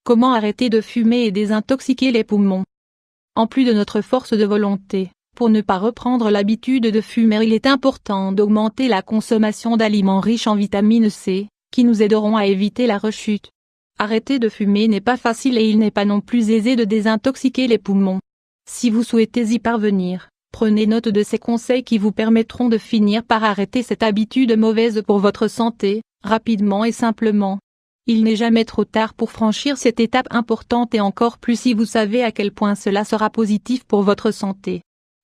Comment arrêter de fumer et désintoxiquer les poumons? En plus de notre force de volonté, pour ne pas reprendre l'habitude de fumer, il est important d'augmenter la consommation d'aliments riches en vitamine C, qui nous aideront à éviter la rechute. Arrêter de fumer n'est pas facile et il n'est pas non plus aisé de désintoxiquer les poumons. Si vous souhaitez y parvenir, prenez note de ces conseils qui vous permettront de finir par arrêter cette habitude mauvaise pour votre santé, rapidement et simplement. Il n'est jamais trop tard pour franchir cette étape importante et encore plus si vous savez à quel point cela sera positif pour votre santé.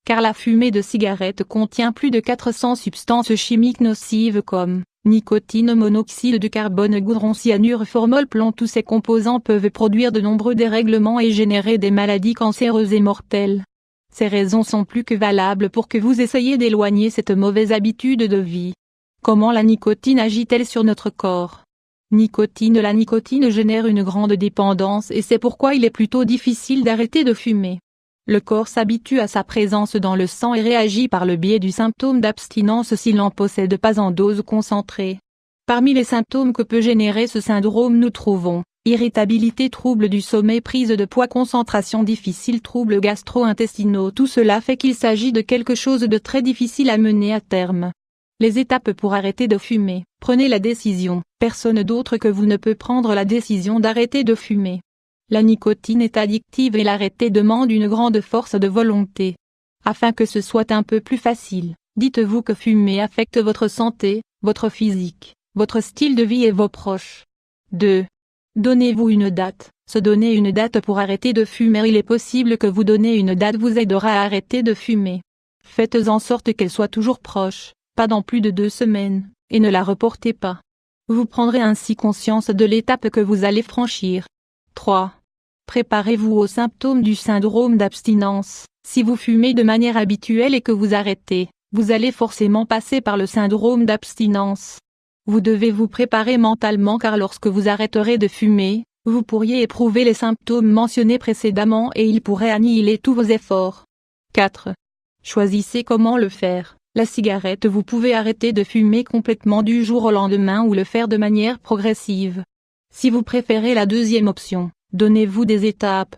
Car la fumée de cigarette contient plus de 400 substances chimiques nocives comme nicotine, monoxyde de carbone, goudron, cyanure, formol, plomb. Tous ces composants peuvent produire de nombreux dérèglements et générer des maladies cancéreuses et mortelles. Ces raisons sont plus que valables pour que vous essayiez d'éloigner cette mauvaise habitude de vie. Comment la nicotine agit-elle sur notre corps? La nicotine génère une grande dépendance et c'est pourquoi il est plutôt difficile d'arrêter de fumer. Le corps s'habitue à sa présence dans le sang et réagit par le biais du symptôme d'abstinence s'il n'en possède pas en dose concentrée. Parmi les symptômes que peut générer ce syndrome nous trouvons irritabilité, troubles du sommeil, prise de poids, concentration difficile, troubles gastro-intestinaux. Tout cela fait qu'il s'agit de quelque chose de très difficile à mener à terme. Les étapes pour arrêter de fumer. Prenez la décision. Personne d'autre que vous ne peut prendre la décision d'arrêter de fumer. La nicotine est addictive et l'arrêter demande une grande force de volonté. Afin que ce soit un peu plus facile, dites-vous que fumer affecte votre santé, votre physique, votre style de vie et vos proches. 2. Donnez-vous une date. Se donner une date pour arrêter de fumer. Il est possible que vous donner une date vous aidera à arrêter de fumer. Faites en sorte qu'elle soit toujours proche, pas dans plus de 2 semaines, et ne la reportez pas. Vous prendrez ainsi conscience de l'étape que vous allez franchir. 3. Préparez-vous aux symptômes du syndrome d'abstinence. Si vous fumez de manière habituelle et que vous arrêtez, vous allez forcément passer par le syndrome d'abstinence. Vous devez vous préparer mentalement car lorsque vous arrêterez de fumer, vous pourriez éprouver les symptômes mentionnés précédemment et ils pourraient annihiler tous vos efforts. 4. Choisissez comment le faire. La cigarette, vous pouvez arrêter de fumer complètement du jour au lendemain ou le faire de manière progressive. Si vous préférez la deuxième option, donnez-vous des étapes.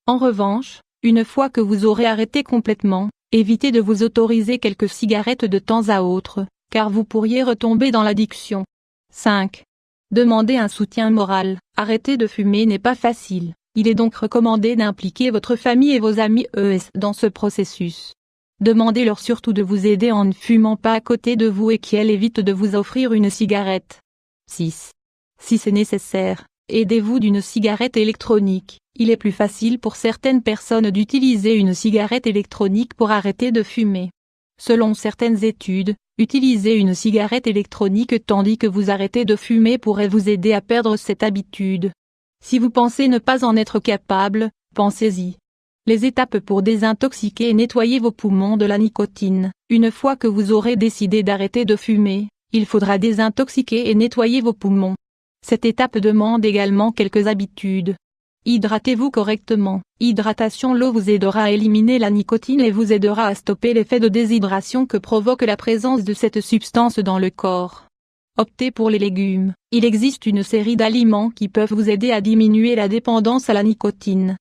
En revanche, une fois que vous aurez arrêté complètement, évitez de vous autoriser quelques cigarettes de temps à autre, car vous pourriez retomber dans l'addiction. 5. Demandez un soutien moral. Arrêter de fumer n'est pas facile, il est donc recommandé d'impliquer votre famille et vos amis dans ce processus. Demandez-leur surtout de vous aider en ne fumant pas à côté de vous et qu'elles évitent de vous offrir une cigarette. 6. Si c'est nécessaire, aidez-vous d'une cigarette électronique. Il est plus facile pour certaines personnes d'utiliser une cigarette électronique pour arrêter de fumer. Selon certaines études, utiliser une cigarette électronique tandis que vous arrêtez de fumer pourrait vous aider à perdre cette habitude. Si vous pensez ne pas en être capable, pensez-y. Les étapes pour désintoxiquer et nettoyer vos poumons de la nicotine. Une fois que vous aurez décidé d'arrêter de fumer, il faudra désintoxiquer et nettoyer vos poumons. Cette étape demande également quelques habitudes. Hydratez-vous correctement. Hydratation. L'eau vous aidera à éliminer la nicotine et vous aidera à stopper l'effet de déshydratation que provoque la présence de cette substance dans le corps. Optez pour les légumes. Il existe une série d'aliments qui peuvent vous aider à diminuer la dépendance à la nicotine.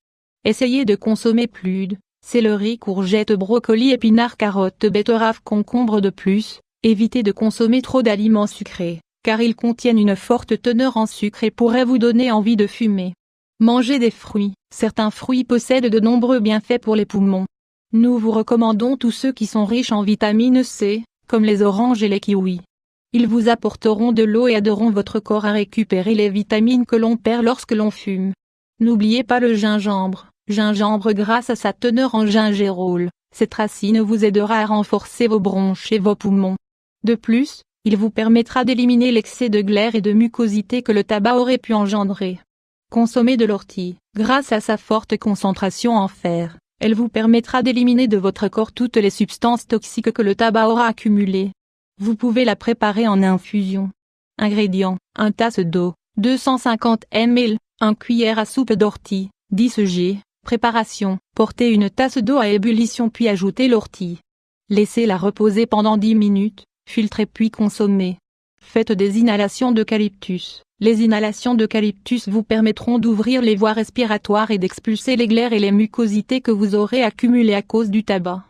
Essayez de consommer plus de céleri, courgettes, brocolis, épinards, carottes, betteraves, concombres. De plus, évitez de consommer trop d'aliments sucrés, car ils contiennent une forte teneur en sucre et pourraient vous donner envie de fumer. Mangez des fruits. Certains fruits possèdent de nombreux bienfaits pour les poumons. Nous vous recommandons tous ceux qui sont riches en vitamine C, comme les oranges et les kiwis. Ils vous apporteront de l'eau et aideront votre corps à récupérer les vitamines que l'on perd lorsque l'on fume. N'oubliez pas le gingembre. Gingembre, grâce à sa teneur en gingérol, cette racine vous aidera à renforcer vos bronches et vos poumons. De plus, il vous permettra d'éliminer l'excès de glaire et de mucosité que le tabac aurait pu engendrer. Consommez de l'ortie. Grâce à sa forte concentration en fer, elle vous permettra d'éliminer de votre corps toutes les substances toxiques que le tabac aura accumulées. Vous pouvez la préparer en infusion. Ingrédients: 1 tasse d'eau, 250 ml, 1 cuillère à soupe d'ortie, 10 g. Préparation: portez une tasse d'eau à ébullition puis ajoutez l'ortie. Laissez-la reposer pendant 10 minutes, filtrez puis consommez. Faites des inhalations d'eucalyptus. Les inhalations d'eucalyptus vous permettront d'ouvrir les voies respiratoires et d'expulser les glaires et les mucosités que vous aurez accumulées à cause du tabac.